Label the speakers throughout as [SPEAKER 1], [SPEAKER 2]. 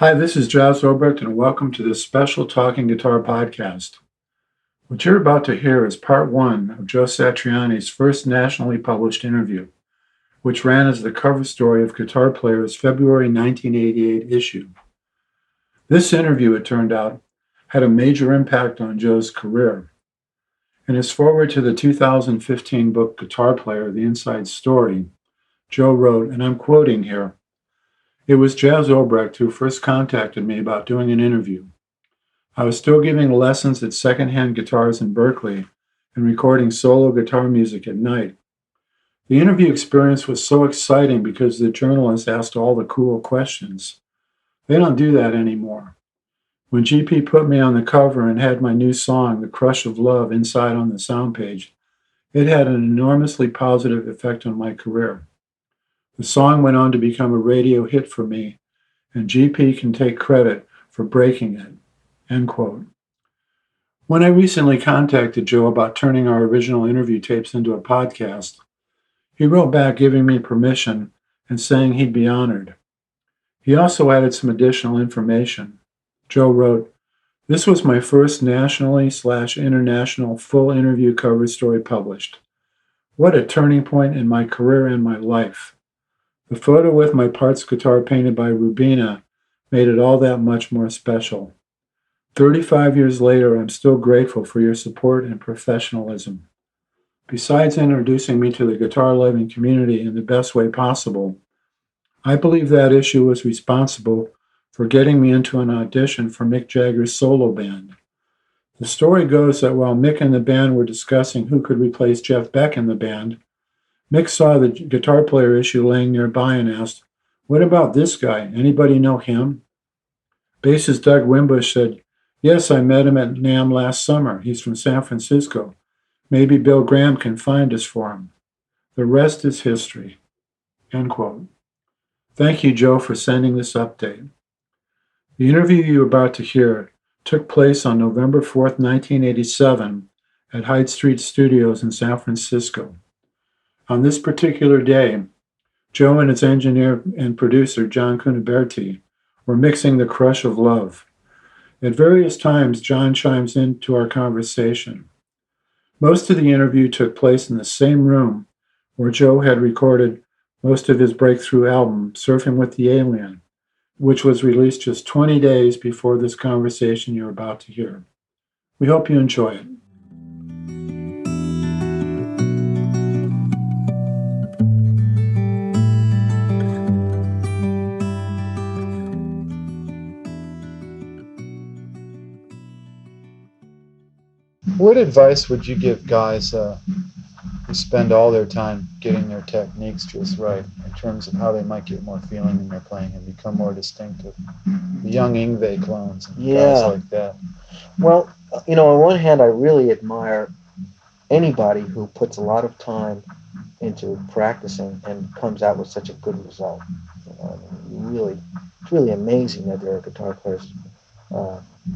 [SPEAKER 1] Hi, this is Jas Obrecht, and welcome to this special Talking Guitar podcast. What you're about to hear is part one of Joe Satriani's first nationally published interview, which ran as the cover story of Guitar Player's February 1988 issue. This interview, it turned out, had a major impact on Joe's career. In his foreword to the 2015 book Guitar Player, The Inside Story, Joe wrote, and I'm quoting here, "It was Jas Obrecht who first contacted me about doing an interview. I was still giving lessons at secondhand guitars in Berkeley and recording solo guitar music at night. The interview experience was so exciting because the journalist asked all the cool questions. They don't do that anymore. When GP put me on the cover and had my new song, The Crush of Love, inside on the Soundpage, it had an enormously positive effect on my career. The song went on to become a radio hit for me, and GP can take credit for breaking it." End quote. When I recently contacted Joe about turning our original interview tapes into a podcast, he wrote back giving me permission and saying he'd be honored. He also added some additional information. Joe wrote, "This was my first nationally/international full interview cover story published. What a turning point in my career and my life. The photo with my parts guitar painted by Rubina made it all that much more special. 35 years later, I'm still grateful for your support and professionalism. Besides introducing me to the guitar-loving community in the best way possible, I believe that issue was responsible for getting me into an audition for Mick Jagger's solo band. The story goes that while Mick and the band were discussing who could replace Jeff Beck in the band, Mick saw the Guitar Player issue laying nearby and asked, 'What about this guy? Anybody know him?' Bassist Doug Wimbush said, 'Yes, I met him at NAMM last summer. He's from San Francisco. Maybe Bill Graham can find us for him. The rest is history." End quote. Thank you, Joe, for sending this update. The interview you're about to hear took place on November 4th, 1987 at Hyde Street Studios in San Francisco. On this particular day, Joe and his engineer and producer, John Cuniberti, were mixing The Crush of Love. At various times, John chimes into our conversation. Most of the interview took place in the same room where Joe had recorded most of his breakthrough album, Surfing with the Alien, which was released just 20 days before this conversation you're about to hear. We hope you enjoy it.
[SPEAKER 2] What advice would you give guys who spend all their time getting their techniques just right in terms of how they might get more feeling in their playing and become more distinctive? The young Yngwie clones and guys like that.
[SPEAKER 3] Well, on one hand, I really admire anybody who puts a lot of time into practicing and comes out with such a good result. It's really amazing that there are guitar players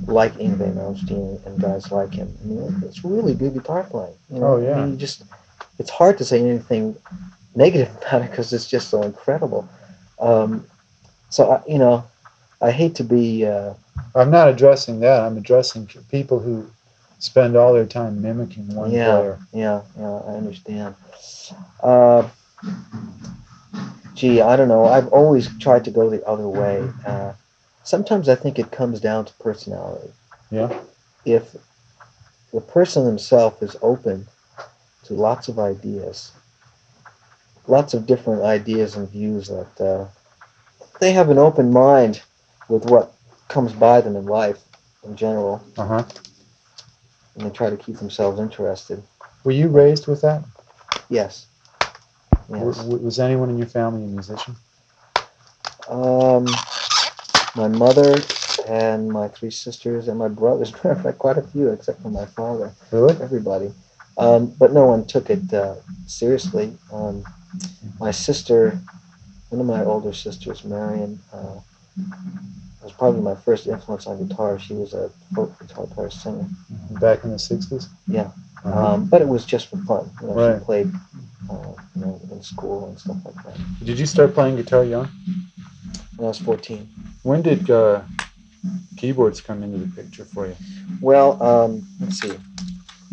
[SPEAKER 3] like Yngwie Malmsteen and guys like him. I mean, it's really good guitar playing.
[SPEAKER 2] Oh yeah.
[SPEAKER 3] I mean, it's hard to say anything negative about it because it's just so incredible. I hate to be.
[SPEAKER 2] I'm not addressing that. I'm addressing people who spend all their time mimicking one player.
[SPEAKER 3] Yeah, I understand. I don't know. I've always tried to go the other way. Sometimes I think it comes down to personality.
[SPEAKER 2] Yeah.
[SPEAKER 3] If the person himself is open to lots of ideas, lots of different ideas and views, that they have an open mind with what comes by them in life in general, and they try to keep themselves interested.
[SPEAKER 2] Were you raised with that?
[SPEAKER 3] Yes.
[SPEAKER 2] Was anyone in your family a musician?
[SPEAKER 3] My mother and my three sisters and my brothers, quite a few, except for my father.
[SPEAKER 2] Really?
[SPEAKER 3] Everybody. But no one took it seriously. My sister, one of my older sisters, Marion, was probably my first influence on guitar. She was a folk guitar player singer.
[SPEAKER 2] Back in the 60s?
[SPEAKER 3] Yeah. But it was just for fun.
[SPEAKER 2] Right.
[SPEAKER 3] She played in school and stuff like that.
[SPEAKER 2] Did you start playing guitar young?
[SPEAKER 3] When I was 14.
[SPEAKER 2] When did keyboards come into the picture for you?
[SPEAKER 3] Well, let's see.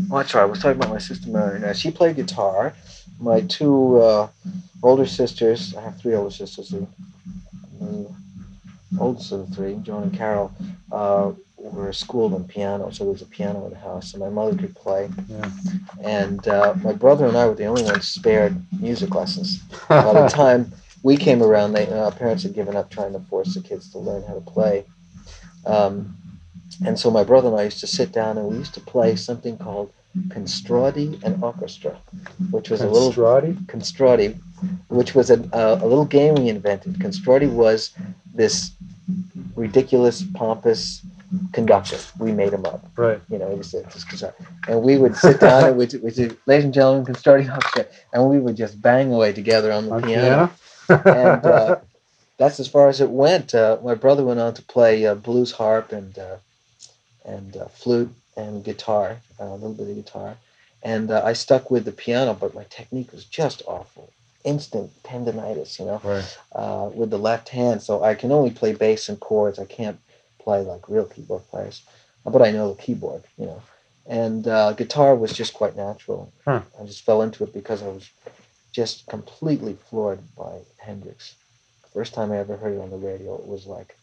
[SPEAKER 3] Oh, that's right. I was talking about my sister Mary. She played guitar. My two older sisters, I have three older sisters. The oldest of the three, Joan and Carol, were schooled in piano, so there was a piano in the house, and my mother could play.
[SPEAKER 2] Yeah.
[SPEAKER 3] And my brother and I were the only ones spared music lessons. By the time we came around, our parents had given up trying to force the kids to learn how to play. And so my brother and I used to sit down and we used to play something called Constrati and Orchestra, which was Constrati, which was a little game we invented. Constrati was this ridiculous, pompous conductor. We made him up.
[SPEAKER 2] Right.
[SPEAKER 3] You know, and we would sit down and we'd say, ladies and gentlemen, Constrati Orchestra, and we would just bang away together on the piano. And that's as far as it went. My brother went on to play blues harp and flute and guitar, a little bit of guitar. And I stuck with the piano, but my technique was just awful. Instant tendinitis, you know,
[SPEAKER 2] right.
[SPEAKER 3] With the left hand. So I can only play bass and chords. I can't play like real keyboard players. But I know the keyboard, you know. And guitar was just quite natural.
[SPEAKER 2] Huh.
[SPEAKER 3] I just fell into it because I was just completely floored by Hendrix. First time I ever heard it on the radio, it was like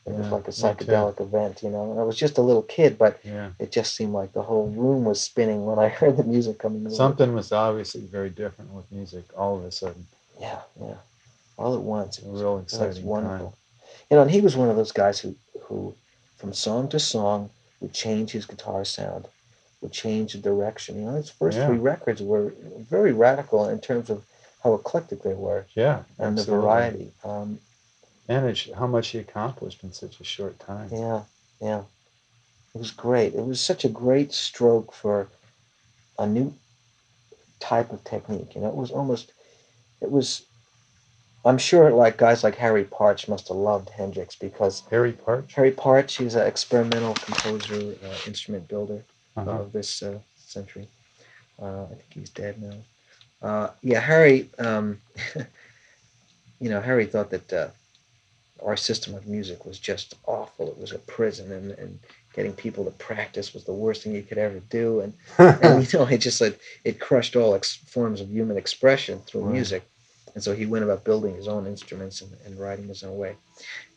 [SPEAKER 3] a psychedelic event, you know. And I was just a little kid, but it just seemed like the whole room was spinning when I heard the music coming.
[SPEAKER 2] Something was obviously very different with music all of a sudden.
[SPEAKER 3] Yeah, all at once.
[SPEAKER 2] It was a real exciting
[SPEAKER 3] wonderful.
[SPEAKER 2] time.
[SPEAKER 3] You know, and he was one of those guys who, from song to song, would change his guitar sound, would change the direction. You know, his first three records were very radical in terms of how eclectic they were.
[SPEAKER 2] Yeah,
[SPEAKER 3] and
[SPEAKER 2] absolutely.
[SPEAKER 3] the variety.
[SPEAKER 2] And how much he accomplished in such a short time.
[SPEAKER 3] Yeah. It was great. It was such a great stroke for a new type of technique. You know, it was, I'm sure like guys like Harry Partch must have loved Hendrix because
[SPEAKER 2] Harry Partch,
[SPEAKER 3] he's an experimental composer, instrument builder of this century. I think he's dead now. Harry, you know, Harry thought that our system of music was just awful. It was a prison, and getting people to practice was the worst thing you could ever do. And you know, it crushed all forms of human expression through music. And so he went about building his own instruments and writing his own way.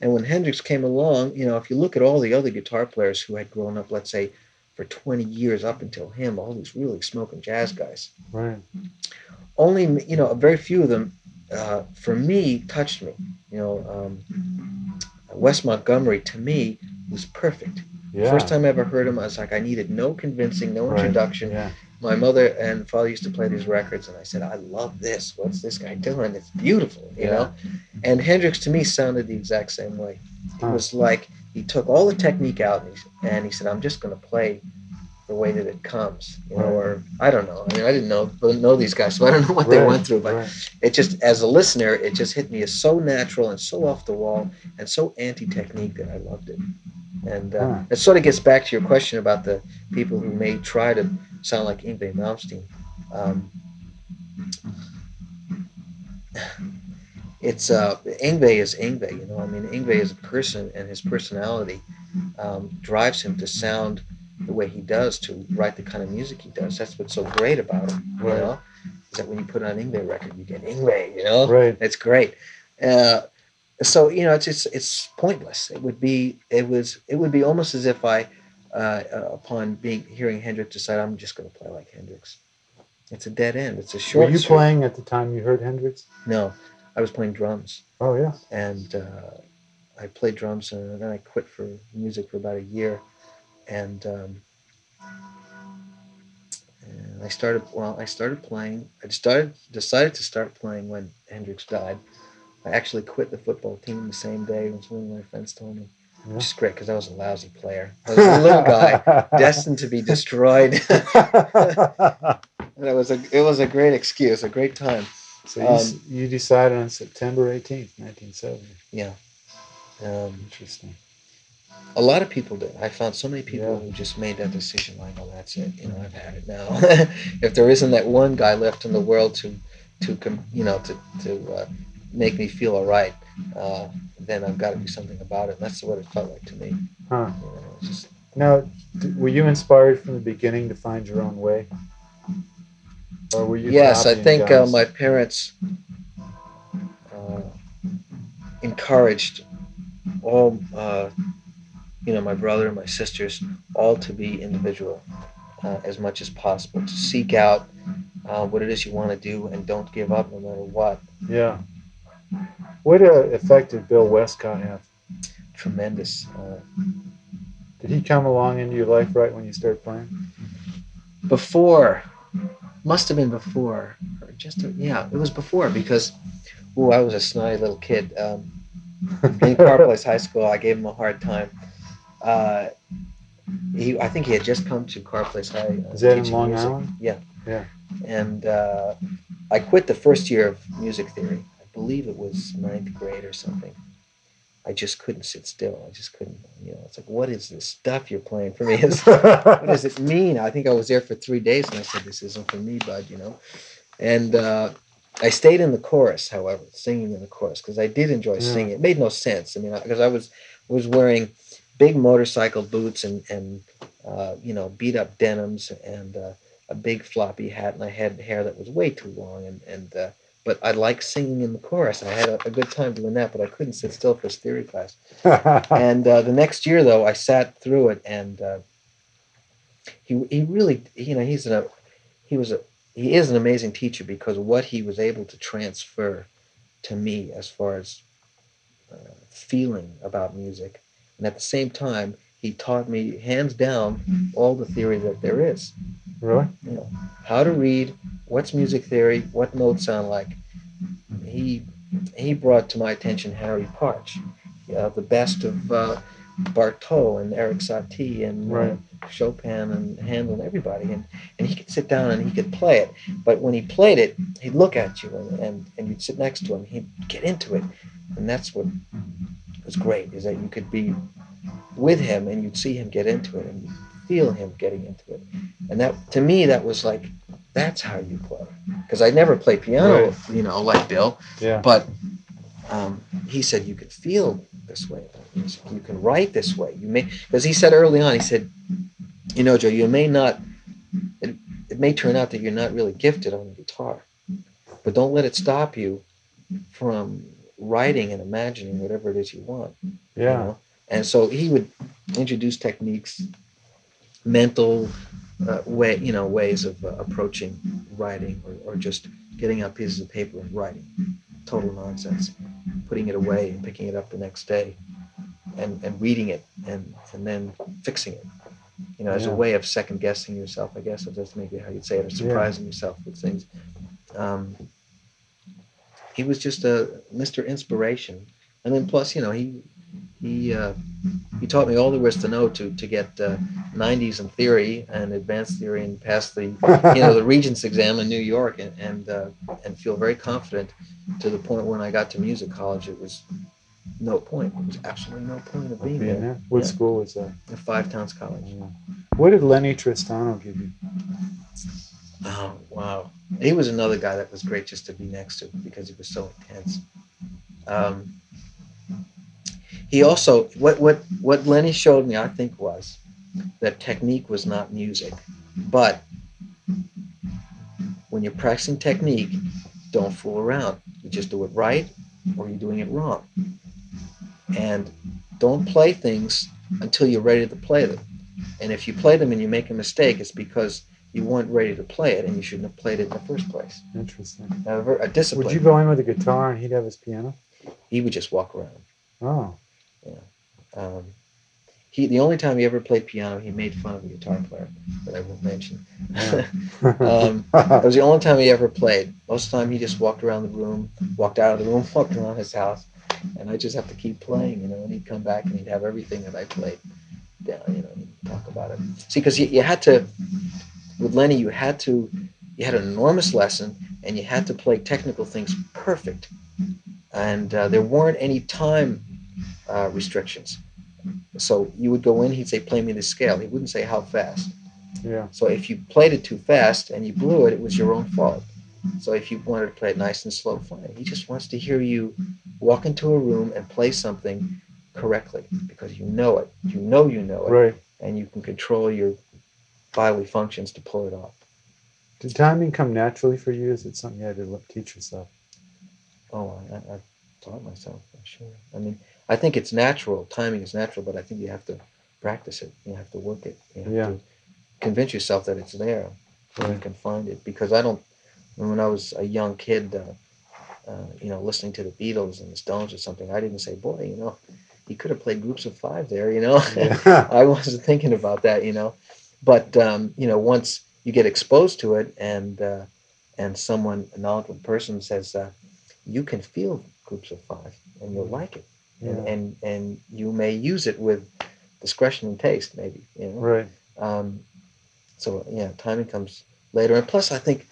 [SPEAKER 3] And when Hendrix came along, you know, if you look at all the other guitar players who had grown up, let's say, for 20 years up until him, all these really smoking jazz guys.
[SPEAKER 2] Right.
[SPEAKER 3] Only, you know, very few of them, for me, touched me. You know, Wes Montgomery, to me, was perfect.
[SPEAKER 2] Yeah.
[SPEAKER 3] First time I ever heard him, I was like, I needed no convincing, no introduction.
[SPEAKER 2] Yeah.
[SPEAKER 3] My mother and father used to play these records, and I said, I love this. What's this guy doing? It's beautiful, you know? And Hendrix, to me, sounded the exact same way. It was like he took all the technique out, and he said, I'm just going to play the way that it comes, you know, or I don't know. I mean, I didn't know these guys, so I don't know what they went through, but it just, as a listener, it just hit me as so natural and so off the wall and so anti-technique that I loved it. And it sort of gets back to your question about the people who may try to sound like Yngwie Malmsteen. It's Yngwie is Yngwie, you know. I mean, Yngwie is a person, and his personality drives him to sound the way he does, to write the kind of music he does. That's what's so great about him, you know, is that when you put on an Yngwie record, you get Yngwie, you know. Right. It's great. So, you know, it's pointless. It would be almost as if I, upon hearing Hendrix, decide I'm just going to play like Hendrix. It's a dead end. It's a short.
[SPEAKER 2] Were you playing at the time you heard Hendrix?
[SPEAKER 3] No, I was playing drums.
[SPEAKER 2] Oh yeah.
[SPEAKER 3] And I played drums, and then I quit for music for about a year, and I started playing. I decided to start playing when Hendrix died. I actually quit the football team the same day when some of my friends told me, which is great because I was a lousy player. I was a little guy destined to be destroyed. And it was a great excuse, a great time.
[SPEAKER 2] So you decided on September 18th, 1970. Yeah. Interesting.
[SPEAKER 3] A lot of people did. I found so many people who just made that decision like, oh, that's it. You know, I've had it now. If there isn't that one guy left in the world to make me feel all right, then I've got to do something about it. And that's what it felt like to me.
[SPEAKER 2] Huh.
[SPEAKER 3] You know, it's just,
[SPEAKER 2] Now, were you inspired from the beginning to find your own way? Or were you
[SPEAKER 3] yes, I
[SPEAKER 2] copying
[SPEAKER 3] think
[SPEAKER 2] guys?
[SPEAKER 3] my parents uh, encouraged all, my brother and my sisters, all to be individual as much as possible, to seek out what it is you want to do and don't give up no matter what.
[SPEAKER 2] Yeah. What effect did Bill Westcott have?
[SPEAKER 3] Tremendous.
[SPEAKER 2] Did he come along into your life right when you started playing?
[SPEAKER 3] Before, must have been before, or yeah, it was before because, I was a snotty little kid. In Car Place High School, I gave him a hard time. I think he had just come to Car Place High.
[SPEAKER 2] Is that in
[SPEAKER 3] teaching
[SPEAKER 2] Long
[SPEAKER 3] music.
[SPEAKER 2] Island?
[SPEAKER 3] Yeah.
[SPEAKER 2] Yeah.
[SPEAKER 3] And I quit the first year of music theory. I believe it was 9th grade or something. I just couldn't sit still. I just couldn't. It's like, what is this stuff you're playing for me? What does it mean? I think I was there for 3 days, and I said, this isn't for me, bud. And I stayed in the chorus, however, singing in the chorus, because I did enjoy singing. It made no sense. I mean, because I was wearing big motorcycle boots and beat up denims and a big floppy hat, and I had hair that was way too long, but I liked singing in the chorus. I had a good time doing that, but I couldn't sit still for his theory class. And the next year, though, I sat through it, and he really, he is an amazing teacher because of what he was able to transfer to me as far as feeling about music, and at the same time, he taught me hands down all the theory that there is.
[SPEAKER 2] Really?
[SPEAKER 3] How to read, what's music theory, what notes sound like. He brought to my attention Harry Partch, the best of Bartók and Eric Satie and Chopin and Handel and everybody, and he could sit down and he could play it. But when he played it, he'd look at you and you'd sit next to him. He'd get into it, and that's what was great, is that you could be with him and you'd see him get into it and you'd feel him getting into it. And that, to me, that was like, that's how you play. Because I never played piano, like Bill.
[SPEAKER 2] Yeah.
[SPEAKER 3] But he said you could feel this way about music. You can write this way. You may, because he said early on, he said, Joe, you may not. It may turn out that you're not really gifted on the guitar, but don't let it stop you from writing and imagining whatever it is you want.
[SPEAKER 2] Yeah.
[SPEAKER 3] And so he would introduce techniques, mental ways of approaching writing, or just getting out pieces of paper and writing. Total nonsense. Putting it away and picking it up the next day and reading it and then fixing it. As a way of second guessing yourself, I guess, if that's maybe how you'd say it, or surprising yourself with things. He was just a Mr. Inspiration. And then plus, he taught me all there was to know to get 90s in theory and advanced theory and pass the the Regents exam in New York and feel very confident, to the point when I got to music college, it was no point. There was absolutely no point of being there.
[SPEAKER 2] What school was that?
[SPEAKER 3] The Five Towns College.
[SPEAKER 2] Yeah. What did Lenny Tristano give you?
[SPEAKER 3] Oh, wow. He was another guy that was great just to be next to, because he was so intense. He also, what Lenny showed me, I think, was that technique was not music. But when you're practicing technique, don't fool around. You just do it right, or you're doing it wrong. And don't play things until you're ready to play them. And if you play them and you make a mistake, it's because you weren't ready to play it, and you shouldn't have played it in the first place.
[SPEAKER 2] Interesting.
[SPEAKER 3] A discipline.
[SPEAKER 2] Would you go in with a guitar and he'd have his piano?
[SPEAKER 3] He would just walk around.
[SPEAKER 2] Oh.
[SPEAKER 3] Yeah. The only time he ever played piano, he made fun of a guitar player that I won't mention.
[SPEAKER 2] Yeah.
[SPEAKER 3] It was the only time he ever played. Most of the time, he just walked around the room, walked out of the room, walked around his house, and I just have to keep playing, and he'd come back and he'd have everything that I played down, and he'd talk about it. See, because you had to, with Lenny, you had an enormous lesson, and you had to play technical things perfect, and there weren't any time restrictions. So you would go in, he'd say, play me the scale. He wouldn't say how fast.
[SPEAKER 2] Yeah.
[SPEAKER 3] So if you played it too fast and you blew it, it was your own fault. So if you wanted to play it nice and slow, fine. He just wants to hear you walk into a room and play something correctly because you know it. You know it,
[SPEAKER 2] Right.
[SPEAKER 3] and you can control your bodily functions to pull it off.
[SPEAKER 2] Did timing come naturally for you? Is it something you had to teach yourself?
[SPEAKER 3] Oh, I've taught myself, for sure. I mean, I think it's natural. Timing is natural, but I think you have to practice it. You have to work it. You have
[SPEAKER 2] Yeah.
[SPEAKER 3] to convince yourself that it's there. And you
[SPEAKER 2] Right.
[SPEAKER 3] can find it. Because I don't. When I was a young kid, listening to the Beatles and the Stones or something, I didn't say, "Boy, he could have played groups of five there."
[SPEAKER 2] Yeah.
[SPEAKER 3] I wasn't thinking about that. But once you get exposed to it, and someone, a knowledgeable person, says, you can feel groups of five, and you'll like it, and
[SPEAKER 2] Yeah.
[SPEAKER 3] and you may use it with discretion and taste, maybe.
[SPEAKER 2] Right.
[SPEAKER 3] Um, so yeah, timing comes later, and plus, I think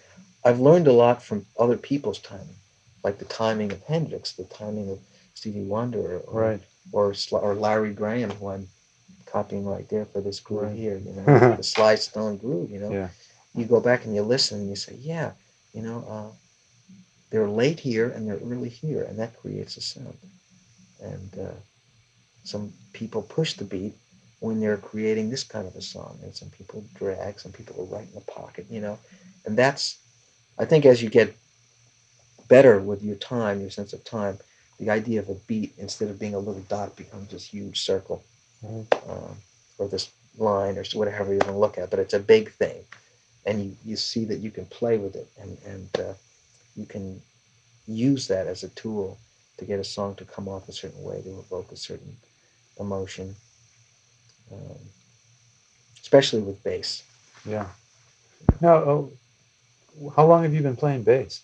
[SPEAKER 3] I've learned a lot from other people's timing, like the timing of Hendrix, the timing of Stevie Wonder,
[SPEAKER 2] Right.
[SPEAKER 3] or Larry Graham, who I'm copying right there for this groove
[SPEAKER 2] Right.
[SPEAKER 3] here. The slide stone groove.
[SPEAKER 2] Yeah.
[SPEAKER 3] You go back and you listen and you say, yeah, they're late here and they're early here, and that creates a sound. And some people push the beat when they're creating this kind of a song, and some people drag, some people are right in the pocket. And that's, I think, as you get better with your time, your sense of time, the idea of a beat, instead of being a little dot, becomes this huge circle,
[SPEAKER 2] Right.
[SPEAKER 3] or this line, or whatever you want to look at. But it's a big thing, and you see that you can play with it, and you can use that as a tool to get a song to come off a certain way, to evoke a certain emotion, um, especially with bass.
[SPEAKER 2] Yeah. Now, how long have you been playing bass?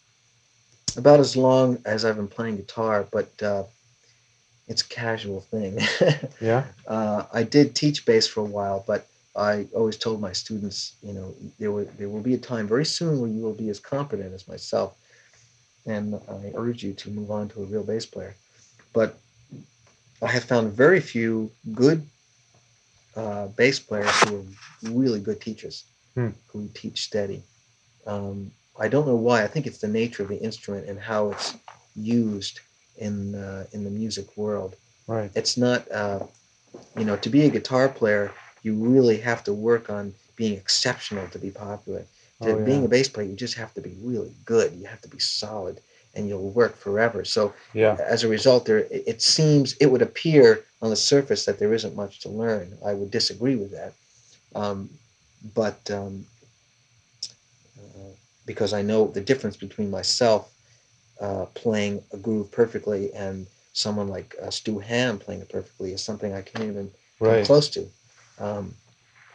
[SPEAKER 3] About as long as I've been playing guitar, but it's a casual thing.
[SPEAKER 2] Yeah.
[SPEAKER 3] I did teach bass for a while, but I always told my students, there will be a time very soon where you will be as competent as myself, and I urge you to move on to a real bass player. But I have found very few good bass players who are really good teachers,
[SPEAKER 2] Hmm.
[SPEAKER 3] who teach steady. I don't know why. I think it's the nature of the instrument and how it's used in the music world.
[SPEAKER 2] Right.
[SPEAKER 3] It's not, to be a guitar player, you really have to work on being exceptional to be popular. To
[SPEAKER 2] Oh
[SPEAKER 3] being
[SPEAKER 2] yeah.
[SPEAKER 3] a bass player, you just have to be really good. You have to be solid, and you'll work forever. So,
[SPEAKER 2] Yeah.
[SPEAKER 3] as a result, it would appear on the surface that there isn't much to learn. I would disagree with that, um, but because I know the difference between myself playing a groove perfectly and someone like Stu Ham playing it perfectly is something I can't even come
[SPEAKER 2] Right.
[SPEAKER 3] close to. Um,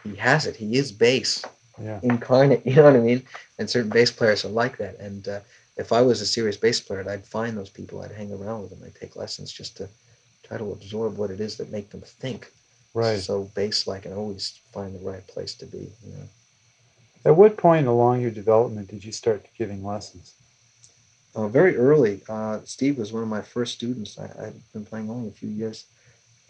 [SPEAKER 3] he has it. He is bass
[SPEAKER 2] Yeah.
[SPEAKER 3] incarnate. You know what I mean? And certain bass players are like that. And if I was a serious bass player, I'd find those people. I'd hang around with them. I'd take lessons just to try to absorb what it is that make them think.
[SPEAKER 2] Right.
[SPEAKER 3] So bass-like, and always find the right place to be.
[SPEAKER 2] At what point along your development did you start giving lessons?
[SPEAKER 3] Very early, Steve was one of my first students. I've been playing only a few years,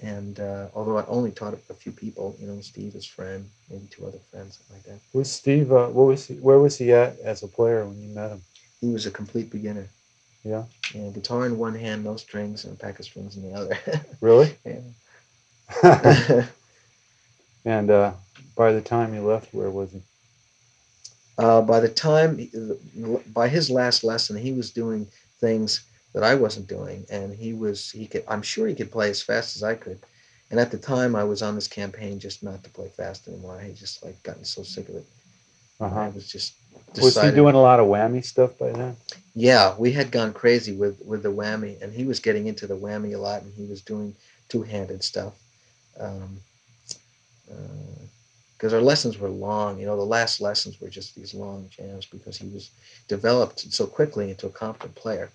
[SPEAKER 3] and although I only taught a few people, Steve, his friend, maybe two other friends, something like that.
[SPEAKER 2] Was Steve? Where was he at as a player when you met him?
[SPEAKER 3] He was a complete beginner.
[SPEAKER 2] Yeah.
[SPEAKER 3] Yeah, guitar in one hand, no strings, and a pack of strings in the other.
[SPEAKER 2] Really?
[SPEAKER 3] Yeah.
[SPEAKER 2] And by the time he left, where was he?
[SPEAKER 3] By the time, by his last lesson, he was doing things that I wasn't doing, and he could. I'm sure he could play as fast as I could. And at the time, I was on this campaign just not to play fast anymore. I had just gotten so sick of it.
[SPEAKER 2] Uh
[SPEAKER 3] I
[SPEAKER 2] huh.
[SPEAKER 3] was just
[SPEAKER 2] Was he
[SPEAKER 3] decided.
[SPEAKER 2] doing a lot of whammy stuff by then?
[SPEAKER 3] Yeah, we had gone crazy with the whammy, and he was getting into the whammy a lot, and he was doing two-handed stuff. Um, because our lessons were long. The last lessons were just these long jams because he was developed so quickly into a competent player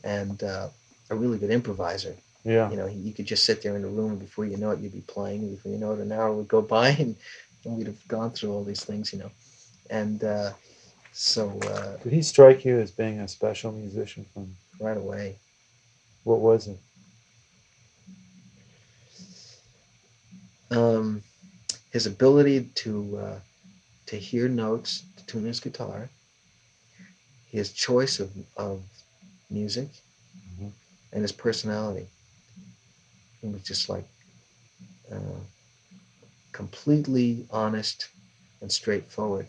[SPEAKER 3] and a really good improviser.
[SPEAKER 2] Yeah.
[SPEAKER 3] You could just sit there in the room, and before you know it, you'd be playing. And before you know it, an hour would go by, and we'd have gone through all these things. And so
[SPEAKER 2] Did he strike you as being a special musician from?
[SPEAKER 3] right away,
[SPEAKER 2] What was it?
[SPEAKER 3] um, his ability to hear notes, to tune his guitar, his choice of music
[SPEAKER 2] Mhm.
[SPEAKER 3] and his personality. He was just like uh, completely honest and straightforward.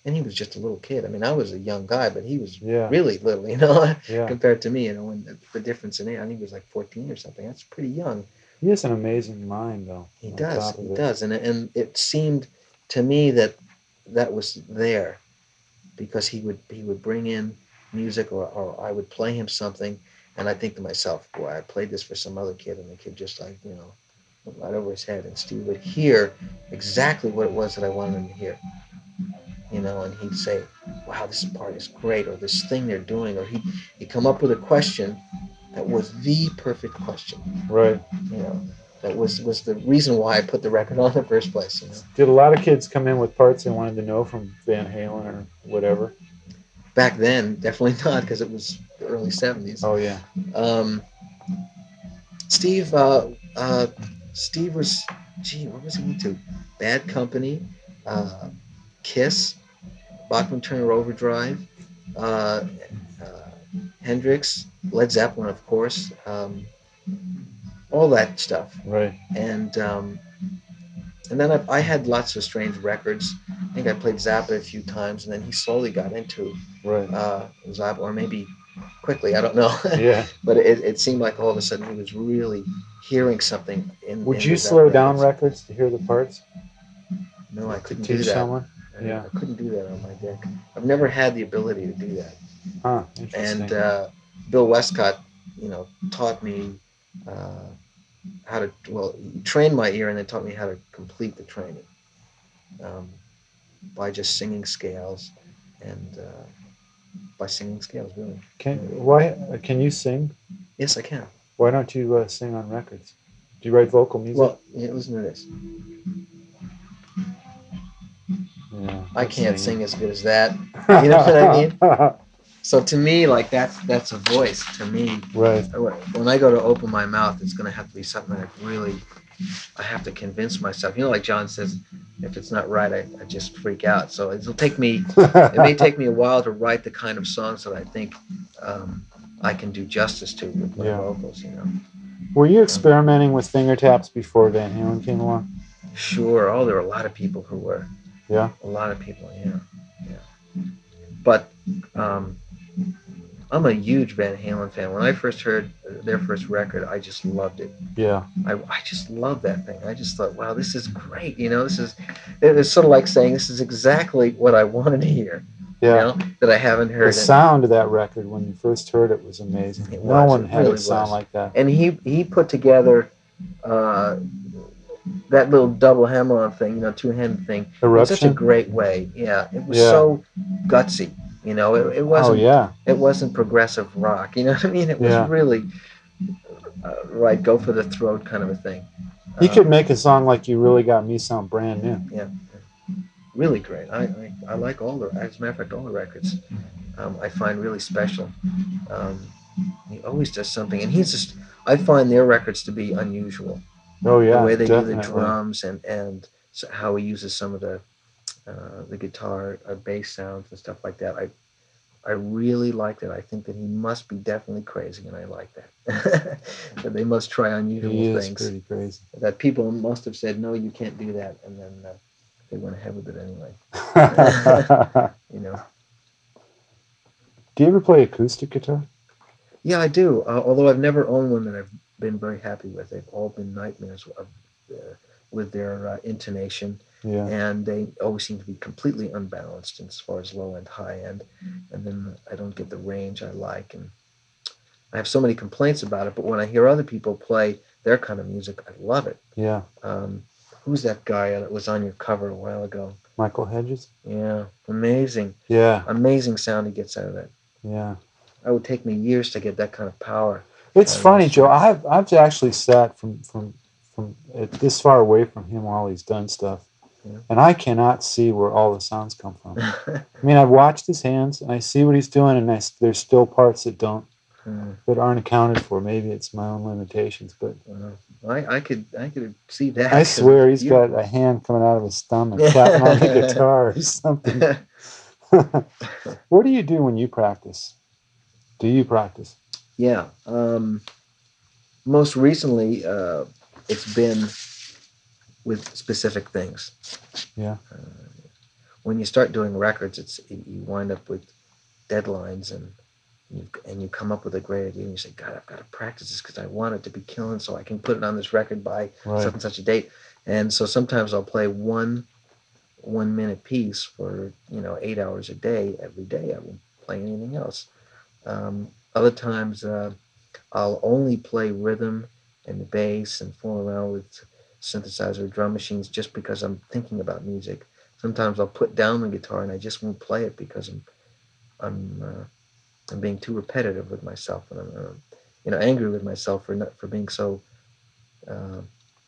[SPEAKER 3] And he was just a little kid. I mean, I was a young guy, but he was
[SPEAKER 2] Yeah.
[SPEAKER 3] really little, you know,
[SPEAKER 2] Yeah.
[SPEAKER 3] compared to me, you know, when the difference in age, I think he was like 14 or something. That's pretty young.
[SPEAKER 2] He has an amazing mind, though.
[SPEAKER 3] He
[SPEAKER 2] on
[SPEAKER 3] does,
[SPEAKER 2] top of
[SPEAKER 3] he
[SPEAKER 2] it.
[SPEAKER 3] does. And it seemed to me that that was there because he would bring in music or I would play him something and I think to myself, boy, I played this for some other kid and the kid just like, you know, went right over his head and Steve would hear exactly what it was that I wanted him to hear. You know, and he'd say, wow, this part is great, or this thing they're doing, or he'd come up with a question that was the perfect question.
[SPEAKER 2] Right.
[SPEAKER 3] You know, that was the reason why I put the record on in the first place, you know.
[SPEAKER 2] Did a lot of kids come in with parts they wanted to know from Van Halen or whatever?
[SPEAKER 3] Back then, definitely not, because it was the early 70s.
[SPEAKER 2] Oh, yeah.
[SPEAKER 3] Um, Steve, Steve was, gee, what was he into? Bad Company, uh, Kiss, Bachman Turner Overdrive, uh, uh, Hendrix, Led Zeppelin, of course, all that stuff.
[SPEAKER 2] Right.
[SPEAKER 3] And then I had lots of strange records. I think I played Zappa a few times, and then he slowly got into
[SPEAKER 2] Right.
[SPEAKER 3] Zappa, or maybe quickly, I don't know.
[SPEAKER 2] Yeah.
[SPEAKER 3] But it seemed like all of a sudden he was really hearing something in.
[SPEAKER 2] Would
[SPEAKER 3] in
[SPEAKER 2] you
[SPEAKER 3] the
[SPEAKER 2] slow
[SPEAKER 3] Zappa
[SPEAKER 2] down
[SPEAKER 3] records.
[SPEAKER 2] records to hear the parts?
[SPEAKER 3] No, I
[SPEAKER 2] To
[SPEAKER 3] couldn't do
[SPEAKER 2] teach
[SPEAKER 3] that.
[SPEAKER 2] someone? Yeah.
[SPEAKER 3] I couldn't do that on my deck. I've never had the ability to do that.
[SPEAKER 2] Huh. Interesting.
[SPEAKER 3] And Bill Westcott, you know, taught me how to. Well, he trained my ear and then taught me how to complete the training um, by just singing scales and by singing scales, really.
[SPEAKER 2] Can you sing?
[SPEAKER 3] Yes, I can.
[SPEAKER 2] Why don't you sing on records? Do you write vocal music?
[SPEAKER 3] Well, yeah, listen to this.
[SPEAKER 2] Yeah.
[SPEAKER 3] I
[SPEAKER 2] that's
[SPEAKER 3] can't
[SPEAKER 2] singing.
[SPEAKER 3] sing as good as that. You know what I mean? So to me, like that's a voice. To me,
[SPEAKER 2] Right.
[SPEAKER 3] when I go to open my mouth, it's going to have to be something that I have to convince myself. You know, like John says, if it's not right, I just freak out. So it may take me a while to write the kind of songs that I think I can do justice to with my
[SPEAKER 2] Yeah.
[SPEAKER 3] vocals. You know.
[SPEAKER 2] Were you experimenting with finger taps before Van Halen came along?
[SPEAKER 3] Sure. Oh, there were a lot of people who were.
[SPEAKER 2] Yeah.
[SPEAKER 3] A lot of people. Yeah. But I'm a huge Van Halen fan. When I first heard their first record, I just loved it.
[SPEAKER 2] Yeah.
[SPEAKER 3] I just loved that thing. I just thought, wow, this is great. You know, it's sort of like saying this is exactly what I wanted to hear.
[SPEAKER 2] Yeah.
[SPEAKER 3] You know, that I haven't heard.
[SPEAKER 2] The sound of that record when you first heard it was amazing. No one had
[SPEAKER 3] really
[SPEAKER 2] a sound
[SPEAKER 3] was.
[SPEAKER 2] like that.
[SPEAKER 3] And he put together that little double hammer-on thing, you know, two-handed thing, in such a great way. Yeah, it was so gutsy. You know, it wasn't.
[SPEAKER 2] Oh, yeah.
[SPEAKER 3] It wasn't progressive rock. You know what I mean? It was really right, go for the throat kind of a thing.
[SPEAKER 2] He could make a song like "You Really Got Me" sound brand new.
[SPEAKER 3] Yeah, really great. I like all the. As a matter of fact, all the records I find really special. He always does something, and he's just. I find their records to be unusual.
[SPEAKER 2] Oh yeah,
[SPEAKER 3] the way they
[SPEAKER 2] definitely.
[SPEAKER 3] do the drums and how he uses some of the guitar, bass sounds and stuff like that. I really liked it. I think that he must be definitely crazy, and I like that. That they must try unusual things.
[SPEAKER 2] He is pretty crazy.
[SPEAKER 3] That people must have said, no, you can't do that, and then they went ahead with it anyway. You know.
[SPEAKER 2] Do you ever play acoustic guitar?
[SPEAKER 3] Yeah, I do. Although I've never owned one that I've been very happy with. They've all been nightmares with their intonation.
[SPEAKER 2] Yeah.
[SPEAKER 3] And they always seem to be completely unbalanced as far as low end, high end. And then I don't get the range I like. And I have so many complaints about it. But when I hear other people play their kind of music, I love it.
[SPEAKER 2] Yeah.
[SPEAKER 3] Who's that guy that was on your cover a while ago?
[SPEAKER 2] Michael Hedges?
[SPEAKER 3] Yeah. Amazing.
[SPEAKER 2] Yeah.
[SPEAKER 3] Amazing sound he gets out of that.
[SPEAKER 2] Yeah.
[SPEAKER 3] It would take me years to get that kind of power.
[SPEAKER 2] It's funny, Joe. I've actually sat from this far away from him while he's done stuff. Yeah. And I cannot see where all the sounds come from. I mean, I've watched his hands, and I see what he's doing, and there's still parts that aren't accounted for. Maybe it's my own limitations, but
[SPEAKER 3] I could see that.
[SPEAKER 2] I swear he's got a hand coming out of his stomach, tapping on the guitar or something. What do you do when you practice? Do you practice?
[SPEAKER 3] Yeah. Most recently, it's been with specific things.
[SPEAKER 2] Yeah.
[SPEAKER 3] When you start doing records, you wind up with deadlines, and you come up with a great idea, and you say, God, I've got to practice this because I want it to be killing, so I can put it on this record by
[SPEAKER 2] Right.
[SPEAKER 3] such and such a date. And so sometimes I'll play one 1 minute piece for 8 hours a day. Every day I won't play anything else. Other times I'll only play rhythm and bass and fool around with synthesizer drum machines just because I'm thinking about music. Sometimes I'll put down the guitar and I just won't play it because I'm being too repetitive with myself, and I'm angry with myself for being so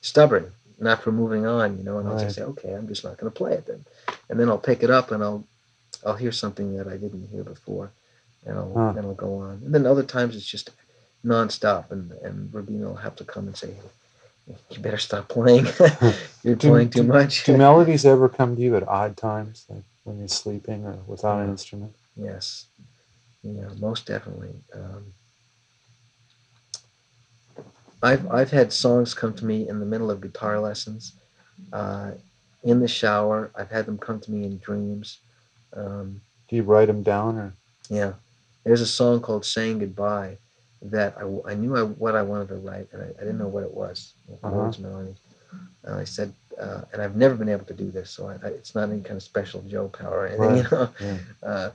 [SPEAKER 3] stubborn, not for moving on, and I'll just say, okay, I'm just not going to play it then, and then I'll pick it up and I'll hear something that I didn't hear before, and I'll go on. And then other times it's just nonstop, and Rubino will have to come and say, hey, you better stop playing. You're playing too much.
[SPEAKER 2] Do melodies ever come to you at odd times, like when you're sleeping or without an instrument?
[SPEAKER 3] Yes. Most definitely. I've had songs come to me in the middle of guitar lessons, in the shower. I've had them come to me in dreams.
[SPEAKER 2] Do you write them down, or?
[SPEAKER 3] Yeah, there's a song called "Saying Goodbye" that I knew what I wanted to write, and I didn't know what it was. Words, melody. And I said, and I've never been able to do this, so it's not any kind of special Joe power or anything.
[SPEAKER 2] Yeah.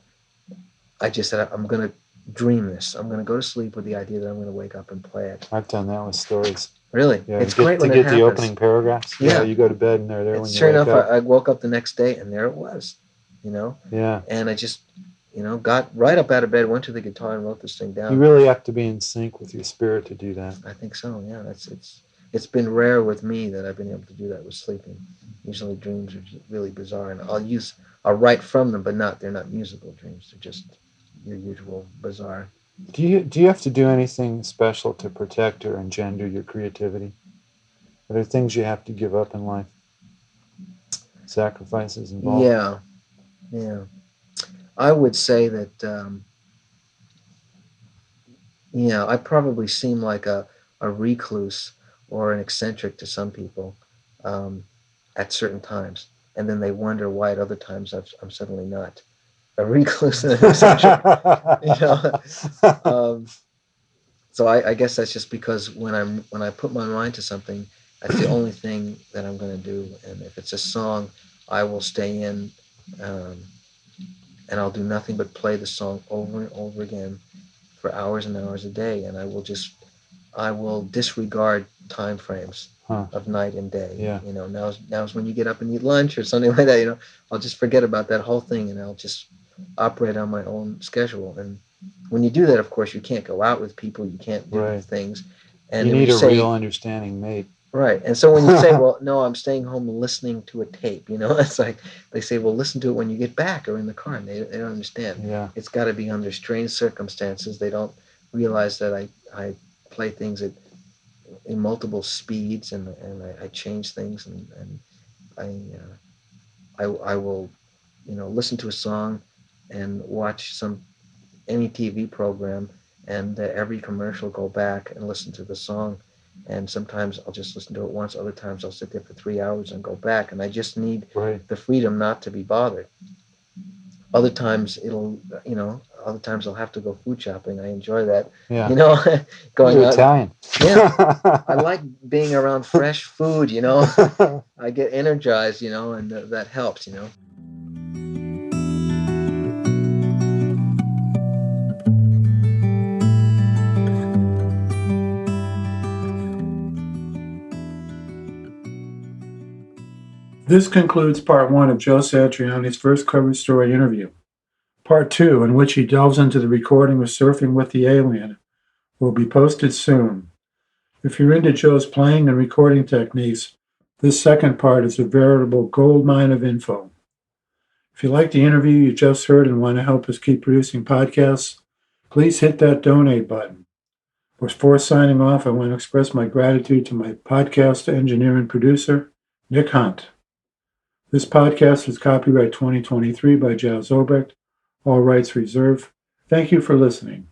[SPEAKER 3] I just said, I'm going to dream this. I'm going to go to sleep with the idea that I'm going to wake up and play it.
[SPEAKER 2] I've done that with stories.
[SPEAKER 3] Really?
[SPEAKER 2] Yeah,
[SPEAKER 3] it's great when it happens.
[SPEAKER 2] To get the opening paragraphs.
[SPEAKER 3] Yeah.
[SPEAKER 2] You go to bed and they're there when you
[SPEAKER 3] sure
[SPEAKER 2] wake
[SPEAKER 3] enough,
[SPEAKER 2] up.
[SPEAKER 3] I woke up the next day and there it was,
[SPEAKER 2] Yeah.
[SPEAKER 3] And I just, got right up out of bed, went to the guitar and wrote this thing down.
[SPEAKER 2] You really have to be in sync with your spirit to do that.
[SPEAKER 3] I think so, yeah. It's been rare with me that I've been able to do that with sleeping. Usually dreams are really bizarre, and I'll write from them, but they're not musical dreams. They're just your usual bizarre.
[SPEAKER 2] Do you have to do anything special to protect or engender your creativity? Are there things you have to give up in life? Sacrifices involved?
[SPEAKER 3] Yeah. I would say that, I probably seem like a recluse or an eccentric to some people at certain times. And then they wonder why at other times I'm suddenly not a recluse and an eccentric. So I guess that's just because when I put my mind to something, that's the only thing that I'm going to do. And if it's a song, I will stay in, and I'll do nothing but play the song over and over again for hours and hours a day. And I will disregard time frames of night and day.
[SPEAKER 2] Yeah.
[SPEAKER 3] Now's when you get up and eat lunch or something like that. I'll just forget about that whole thing, and I'll just operate on my own schedule. And when you do that, of course, you can't go out with people. You can't do things. And
[SPEAKER 2] you need a real understanding mate.
[SPEAKER 3] Right. And so when you say, well, no, I'm staying home listening to a tape, it's like they say, well, listen to it when you get back or in the car. And they don't understand.
[SPEAKER 2] Yeah.
[SPEAKER 3] It's got to be under strange circumstances. They don't realize that I play things in multiple speeds, and I change things, and I will listen to a song and watch any TV program, and every commercial go back and listen to the song. And sometimes I'll just listen to it once. Other times I'll sit there for 3 hours and go back, and I just need the freedom not to be bothered. Other times other times I'll have to go food shopping. I enjoy that.
[SPEAKER 2] Yeah.
[SPEAKER 3] Going
[SPEAKER 2] You're
[SPEAKER 3] out.
[SPEAKER 2] Italian.
[SPEAKER 3] Yeah. I like being around fresh food, I get energized, and that helps,
[SPEAKER 1] This concludes part one of Joe Satriani's first cover story interview. Part two, in which he delves into the recording of Surfing with the Alien, will be posted soon. If you're into Joe's playing and recording techniques, this second part is a veritable goldmine of info. If you like the interview you just heard and want to help us keep producing podcasts, please hit that donate button. Before signing off, I want to express my gratitude to my podcast engineer and producer, Nick Hunt. This podcast is copyright 2023 by Jas Obrecht. All rights reserved. Thank you for listening.